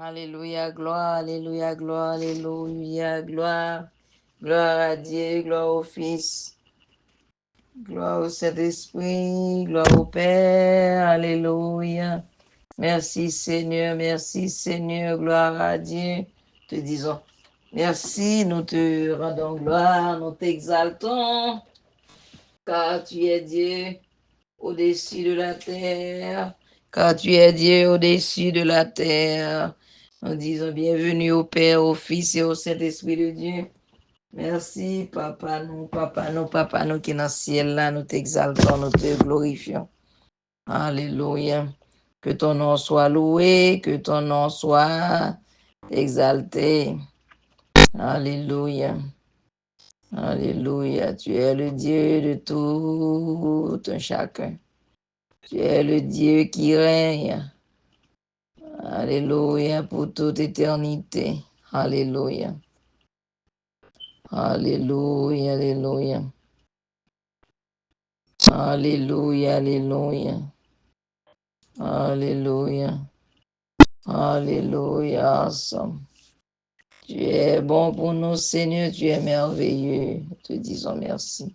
Alléluia, gloire, alléluia, gloire, alléluia, gloire. Gloire à Dieu, gloire au Fils, gloire au Saint-Esprit, gloire au Père, alléluia. Merci Seigneur, gloire à Dieu. Te disons merci, nous te rendons gloire, nous t'exaltons, car tu es Dieu au-dessus de la terre, car tu es Dieu au-dessus de la terre. Nous disons bienvenue au Père, au Fils et au Saint-Esprit de Dieu. Merci, papa, nous qui dans le ciel là, nous t'exaltons, nous te glorifions. Alléluia. Que ton nom soit loué, que ton nom soit exalté. Alléluia. Alléluia. Tu es le Dieu de tout un chacun. Tu es le Dieu qui règne. Alléluia pour toute éternité. Alléluia. Alléluia, alléluia. Alléluia, alléluia. Alléluia. Alléluia. Awesome. Tu es bon pour nous, Seigneur. Tu es merveilleux. Te disons merci.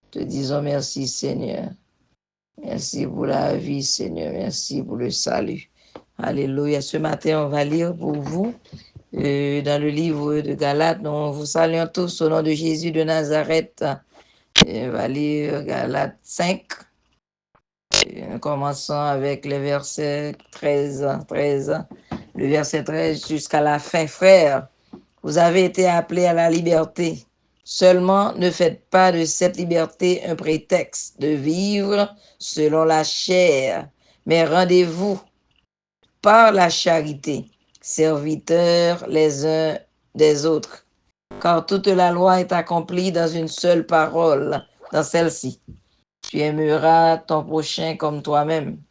Te disons merci, Seigneur. Merci pour la vie, Seigneur. Merci pour le salut. Alléluia. Ce matin, on va lire pour vous dans le livre de Galates. Nous vous saluons tous au nom de Jésus de Nazareth. On va lire Galates 5. Commençons avec le verset 13. Le verset 13 jusqu'à la fin. Frères, vous avez été appelés à la liberté. Seulement, ne faites pas de cette liberté un prétexte de vivre selon la chair, mais rendez-vous par la charité, serviteurs les uns des autres. Car toute la loi est accomplie dans une seule parole, dans celle-ci. Tu aimeras ton prochain comme toi-même.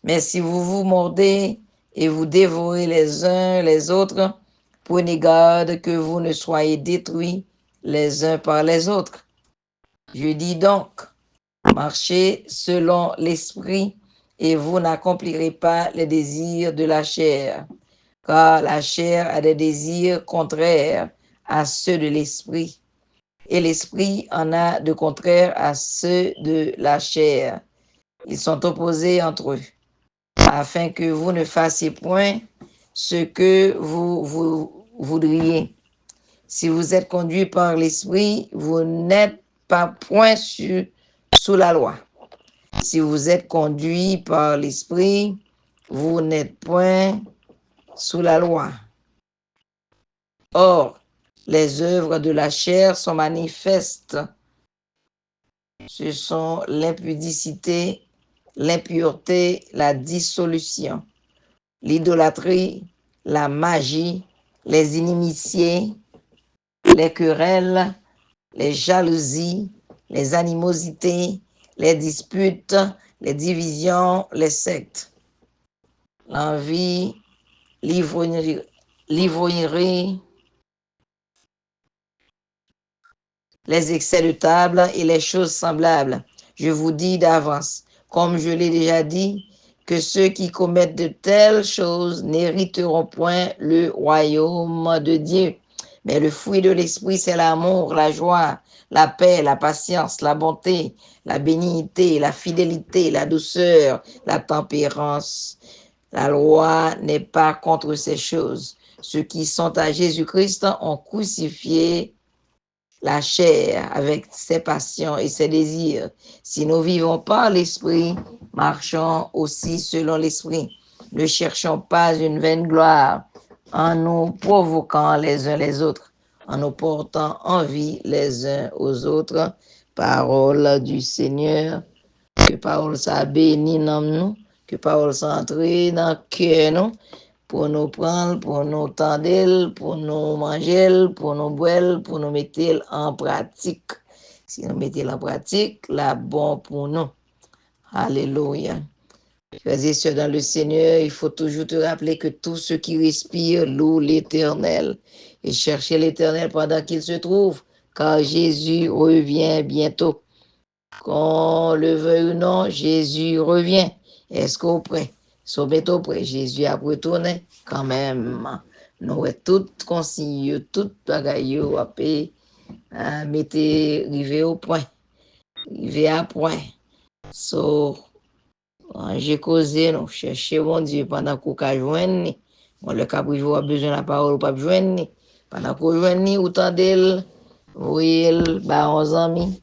Mais si vous vous mordez et vous dévorez les uns les autres, prenez garde que vous ne soyez détruits les uns par les autres. Je dis donc, marchez selon l'esprit et vous n'accomplirez pas les désirs de la chair, car la chair a des désirs contraires à ceux de l'esprit, et l'esprit en a de contraires à ceux de la chair. Ils sont opposés entre eux, afin que vous ne fassiez point ce que vous voudriez. Si vous êtes conduit par l'esprit, vous n'êtes pas point sous la loi. Si vous êtes conduit par l'esprit, vous n'êtes point sous la loi. Or, les œuvres de la chair sont manifestes. Ce sont l'impudicité, l'impureté, la dissolution, l'idolâtrie, la magie, les inimitiés, les querelles, les jalousies, les animosités, les disputes, les divisions, les sectes, l'envie, l'ivrognerie, les excès de table et les choses semblables. Je vous dis d'avance, comme je l'ai déjà dit, que ceux qui commettent de telles choses n'hériteront point le royaume de Dieu. Mais le fruit de l'esprit, c'est l'amour, la joie, la paix, la patience, la bonté, la bénignité, la fidélité, la douceur, la tempérance. La loi n'est pas contre ces choses. Ceux qui sont à Jésus-Christ ont crucifié la chair avec ses passions et ses désirs. Si nous vivons par l'esprit, marchons aussi selon l'esprit. Ne cherchons pas une vaine gloire en nous provoquant les uns les autres, en nous portant envie les uns aux autres. Parole du Seigneur. Que parole ça bénit dans nous, que parole ça entre dans le cœur nous, pour nous prendre, pour nous tendre, pour nous manger, pour nous boire, pour nous mettre en pratique. Si nous mettons en pratique, là, bon pour nous. Alléluia. Frères et sœurs dans le Seigneur, il faut toujours te rappeler que tout ce qui respire loue l'Éternel et chercher l'Éternel pendant qu'il se trouve, car Jésus revient bientôt. Qu'on le veuille ou non, Jésus revient. Est-ce qu'on prêt? bientôt près, Jésus a retourné quand même. Nous avons tout consigne, tout bagaille, mettez, rivé au point, rivé à point. So, j'ai causé, nous chercher mon Dieu pendant qu'on a joindre. Bon, le cap a besoin de la parole, pas joindre. Pendant qu'on joindre, autant d'elle, oui, bah, 11 amis.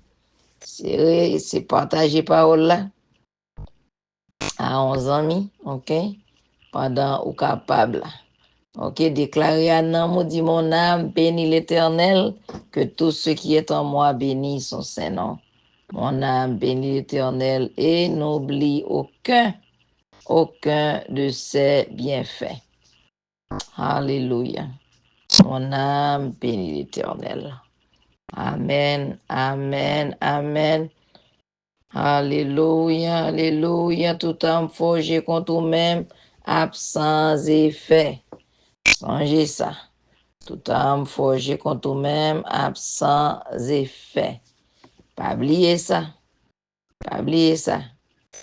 C'est partager parole là. À 11 amis, ok? Pendant ou capable. Ok, déclarez à nom, dit mon âme, bénis l'Éternel, que tout ce qui est en moi bénisse son Saint-Nom. Mon âme bénit l'Éternel et n'oublie aucun de ses bienfaits. Alléluia. Mon âme bénit l'Éternel. Amen, amen, amen. Alléluia, alléluia. Tout âme forgé contre vous-même, absent effet. Songez ça. Tout âme forgé contre vous-même, absent effet. Pas oublier ça. Pas oublier ça.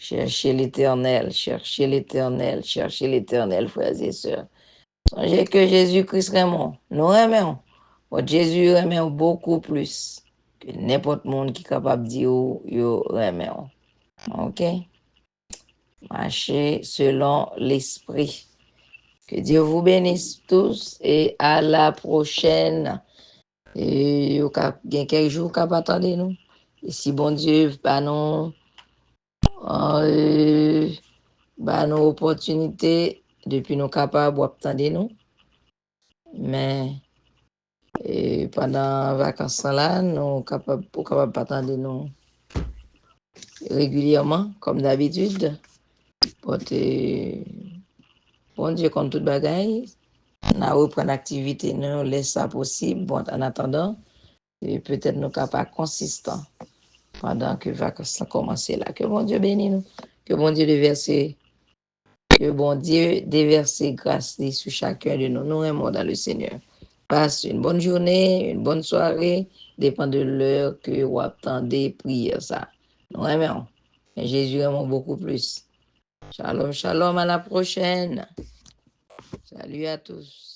Cherchez l'Éternel, cherchez l'Éternel, cherchez l'Éternel, frères et sœurs. Songez que Jésus-Christ aimons. Nous aimons. Votre Jésus aimons beaucoup plus que n'importe monde qui est capable de dire yo aimons. OK? Marchez selon l'Esprit. Que Dieu vous bénisse tous et à la prochaine. Et il y a quelques jours qu'on va attendre nous. Et si bon Dieu bah nous opportunités depuis nous capables d'attendre nous. Mais pendant les vacances là, nous capables d'attendre nous régulièrement, comme d'habitude. Bon Dieu, comme toute bagaille, on a repris l'activité, nous laisse ça possible. Bon, en attendant, peut-être nous capables consistants pendant que les vacances ont commencé là. Que bon Dieu bénisse nous. Que bon Dieu déverse grâce sur chacun de nous. Nous aimons dans le Seigneur. Passe une bonne journée, une bonne soirée, dépend de l'heure que vous attendez prier ça. Nous aimons. Et Jésus aime beaucoup plus. Shalom, shalom, à la prochaine. Salut à tous.